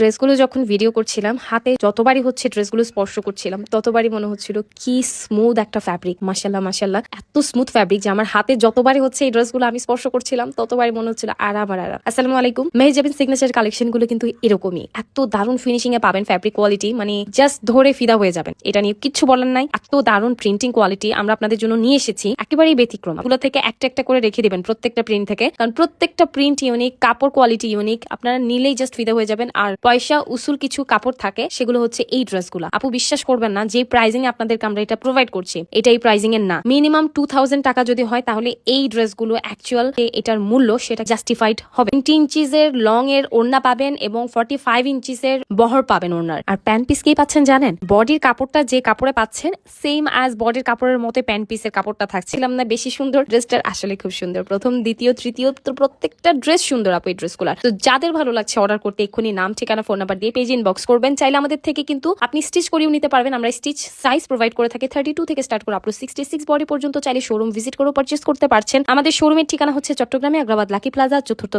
ড্রেসগুলো যখন ভিডিও করছিলাম, হাতে যতবারই হচ্ছে ড্রেসগুলো স্পর্শ করছিলাম, ততবারই মনে হচ্ছিল কি স্মুথ একটা ফ্যাব্রিক। মাশাল্লাহ মাশাল্লাহ, এত স্মুথ ফ্যাব্রিক যে আমার হাতে যতবারই হচ্ছে এই ড্রেসগুলো আমি স্পর্শ করছিলাম, ততবারই মনে হচ্ছিল আরাম আর আরাম। আসসালামু আলাইকুম। মেহেজাবিন সিগনেচার কালেকশন গুলো কিন্তু এরকমই, এত দারুণ ফিনিশিং এ পাবেন, ফ্যাব্রিক কোয়ালিটি মানে জাস্ট ধরে ফিদা হয়ে যাবেন। এটা নিয়ে কিচ্ছু বলার নাই, এত দারুণ প্রিন্টিং কোয়ালিটি আমরা আপনাদের জন্য নিয়ে এসেছি, একেবারেই ব্যতিক্রম। এগুলো থেকে একটা একটা করে রেখে দিবেন প্রত্যেকটা প্রিন্ট থেকে, কারণ প্রত্যেকটা প্রিন্ট ইউনিক, কাপড় কোয়ালিটি ইউনিক, আপনারা নিলেই জাস্ট ফিদা হয়ে যাবেন। আর পয়সা উসুল কিছু কাপড় থাকে, সেগুলো হচ্ছে এই ড্রেসগুলো। আপু বিশ্বাস করবেন না, যে প্রাইজিং আপনাদেরকে আমরা এটা প্রোভাইড করছি, এটা এই প্রাইজিং এর না। মিনিমাম 2000 টাকা যদি হয়, তাহলে এই ড্রেসগুলো অ্যাকচুয়াল এটার মূল্য সেটা জাস্টিফাইড হবে। 20 ইঞ্চিসের লং এর ওড়না পাবেন এবং 45 ইঞ্চিসের বহর পাবেন ওড়নার। আর প্যান্ট পিস কি পাচ্ছেন জানেন? বডির কাপড়টা যে কাপড়ে পাচ্ছেন, সেম অ্যাজ বডির কাপড়ের মতো প্যান্ট পিসের কাপড়টা থাকছিলাম না বেশি সুন্দর? ড্রেসটা আসলে খুব সুন্দর, প্রথম দ্বিতীয় তৃতীয় তো প্রত্যেকটা ড্রেস সুন্দর আপু এই ড্রেসগুলো। তো যাদের ভালো লাগছে অর্ডার করতে এক্ষুনি নাম, ঠিকানা, ফোন নাম্বার দিয়ে পেজ ইনবক্স করবেন। চাইলে আমাদের থেকে কিন্তু আপনি স্টিচ করেও নিতে পারবেন। আমরা স্টিচ সাইজ প্রোভাইড করে থাকি 32 থেকে স্টার্ট করে আপ টু 66 বডি পর্যন্ত। চাইলে শোরুম ভিজিট করেও পারচেজ করতে পারছেন। আমাদের শোরুমের ঠিকানা হচ্ছে চট্টগ্রামে আগ্রাবাদ লাকি প্লাজা, চতুর্থ